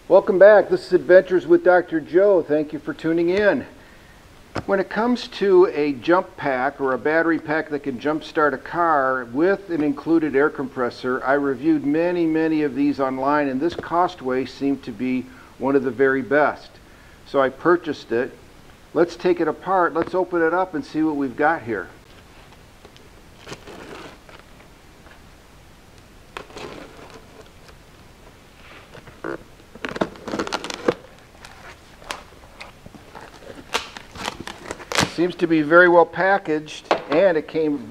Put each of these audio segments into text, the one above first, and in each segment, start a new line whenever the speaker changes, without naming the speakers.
Welcome back. This is Adventures with Dr. Joe. Thank you for tuning in. When it comes to a jump pack or a battery pack that can jump start a car with an included air compressor, I reviewed many of these online, and this Costway seemed to be one of the very best. So I purchased it. Let's take it apart. Let's open it up and see what we've got here. Seems to be very well packaged, and it came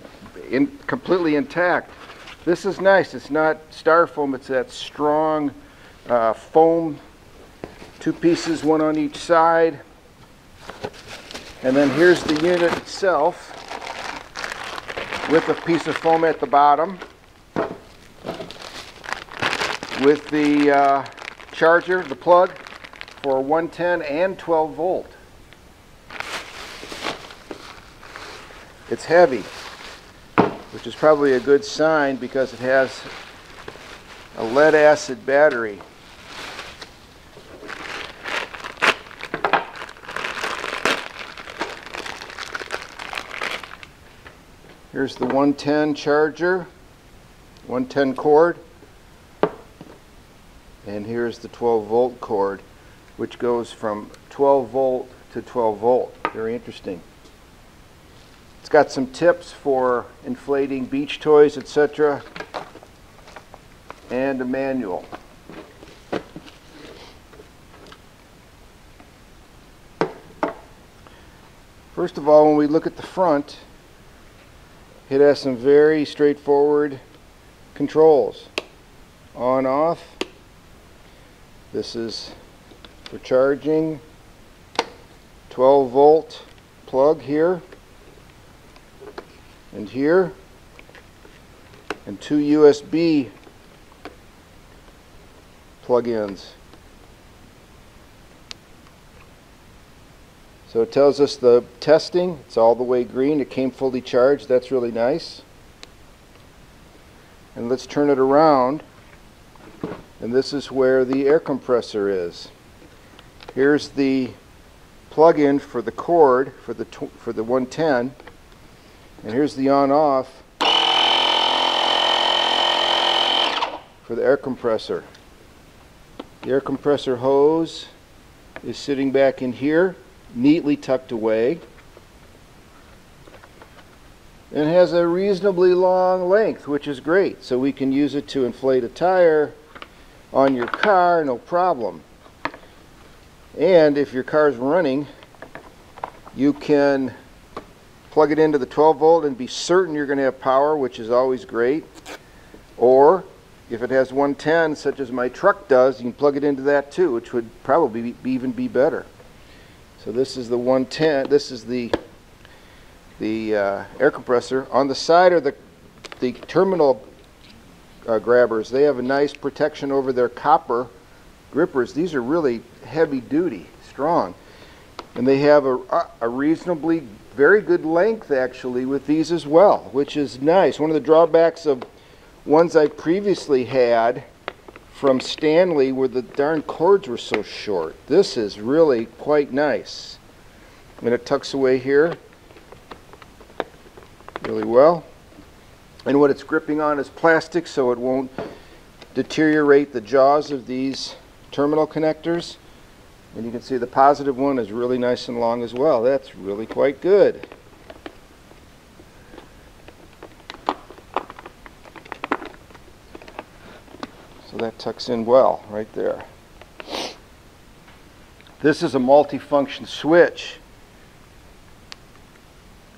in completely intact. This is nice. It's not styrofoam, it's that strong foam, two pieces, one on each side. And then here's the unit itself with a piece of foam at the bottom, with the charger, the plug for 110 and 12 volt. It's heavy, which is probably a good sign because it has a lead acid battery. Here's the 110 charger, 110 cord, and here's the 12 volt cord, which goes from 12 volt to 12 volt. Very interesting. It's got some tips for inflating beach toys, etc., and a manual. First of all, when we look at the front, it has some very straightforward controls. On, off. This is for charging. 12 volt plug here and here, and two USB plug-ins. So it tells us the testing, it's all the way green, it came fully charged, that's really nice. And let's turn it around, and this is where the air compressor is. Here's the plug-in for the cord for the 110. And here's the on-off for the air compressor. The air compressor hose is sitting back in here, neatly tucked away, and has a reasonably long length, which is great. So we can use it to inflate a tire on your car, no problem. And if your car's running, you can plug it into the 12 volt and be certain you're going to have power, which is always great. Or if it has 110, such as my truck does, you can plug it into that too, which would probably even be better. So this is the 110. This is the air compressor. On the side are the terminal grabbers. They have a nice protection over their copper grippers. These are really heavy duty, strong, and they have a reasonably very good length actually with these as well, which is nice. One of the drawbacks of ones I previously had from Stanley where the darn cords were so short. This is really quite nice. And it tucks away here really well. And what it's gripping on is plastic, so it won't deteriorate the jaws of these terminal connectors. And you can see the positive one is really nice and long as well. That's really quite good. So that tucks in well right there. This is a multi-function switch.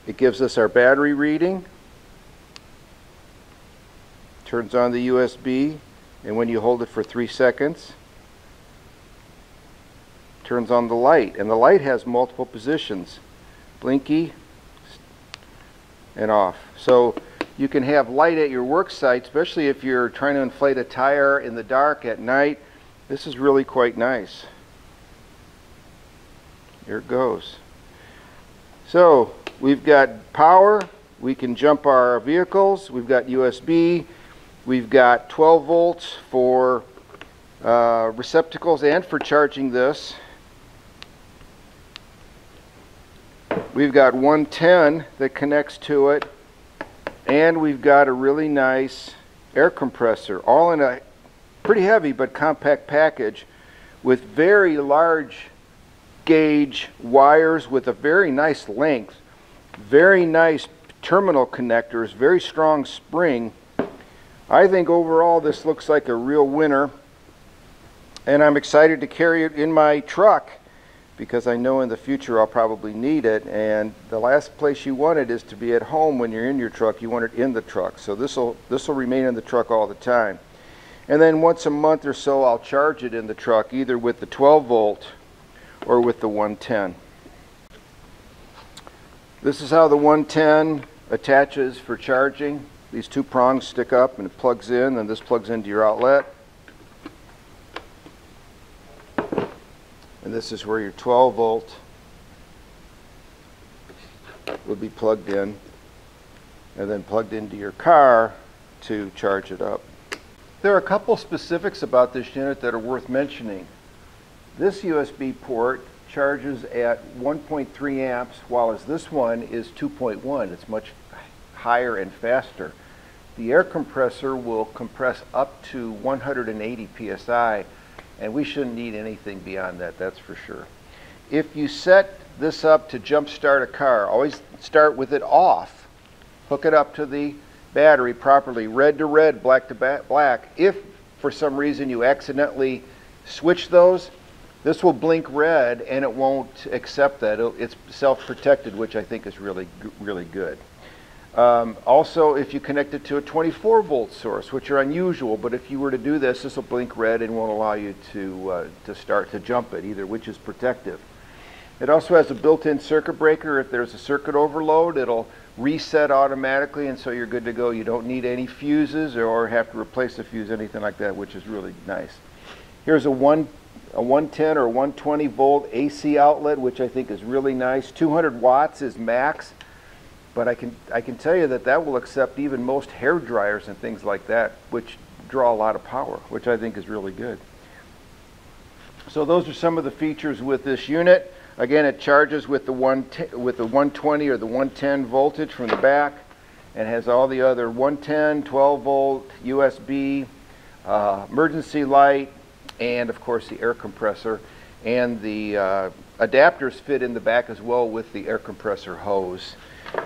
It gives us our battery reading, turns on the USB, and when you hold it for 3 seconds, turns on the light. And the light has multiple positions: blinky, and off. So you can have light at your work site, especially if you're trying to inflate a tire in the dark at night. This is really quite nice. Here it goes. So we've got power, we can jump our vehicles, we've got USB, we've got 12 volts for receptacles and for charging this. We've got 110 that connects to it, and we've got a really nice air compressor, all in a pretty heavy but compact package with very large gauge wires with a very nice length, very nice terminal connectors, very strong spring. I think overall this looks like a real winner, and I'm excited to carry it in my truck because I know in the future I'll probably need it, and the last place you want it is to be at home when you're in your truck. You want it in the truck, so this will remain in the truck all the time. And then once a month or so I'll charge it in the truck, either with the 12 volt or with the 110. This is how the 110 attaches for charging. These two prongs stick up and it plugs in, and this plugs into your outlet. And this is where your 12 volt would be plugged in and then plugged into your car to charge it up. There are a couple specifics about this unit that are worth mentioning. This USB port charges at 1.3 amps, while as this one is 2.1. It's much higher and faster. The air compressor will compress up to 180 psi, and we shouldn't need anything beyond that, that's for sure. If you set this up to jump start a car, always start with it off. Hook it up to the battery properly, red to red, black to black. If for some reason you accidentally switch those, this will blink red and it won't accept that. It's self-protected, which I think is really good. Also, if you connect it to a 24 volt source, which are unusual, but if you were to do this, this will blink red and won't allow you to start to jump it either, which is protective. It also has a built-in circuit breaker. If there's a circuit overload, it'll reset automatically, and so you're good to go. You don't need any fuses or have to replace a fuse, anything like that, which is really nice. Here's a 110 or 120 volt AC outlet, which I think is really nice. 200 watts is max, but I can tell you that will accept even most hair dryers and things like that, which draw a lot of power, which I think is really good. So those are some of the features with this unit. Again, it charges with the 120 or the 110 voltage from the back, and has all the other 110, 12 volt, USB, emergency light, and of course the air compressor, and the adapters fit in the back as well with the air compressor hose.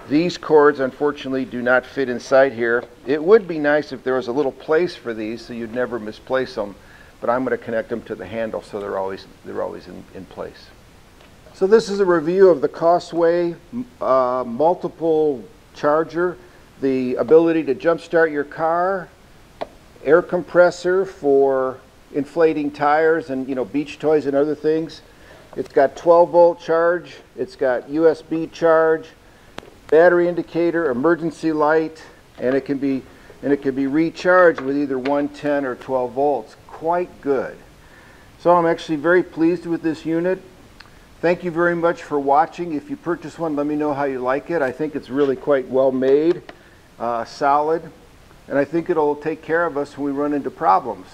These cords unfortunately do not fit inside here. It would be nice if there was a little place for these so you'd never misplace them, but I'm going to connect them to the handle so they're always in place. So this is a review of the Costway multiple charger, the ability to jumpstart your car, air compressor for inflating tires and beach toys and other things. It's got 12 volt charge, it's got USB charge, battery indicator, emergency light, and it can be recharged with either 110 or 12 volts. Quite good. So I'm actually very pleased with this unit. Thank you very much for watching. If you purchase one, let me know how you like it. I think it's really quite well made, solid, and I think it'll take care of us when we run into problems.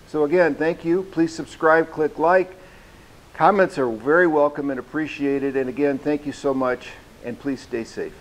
So again, thank you. Please subscribe, click like. Comments are very welcome and appreciated. And again, thank you so much, and please stay safe.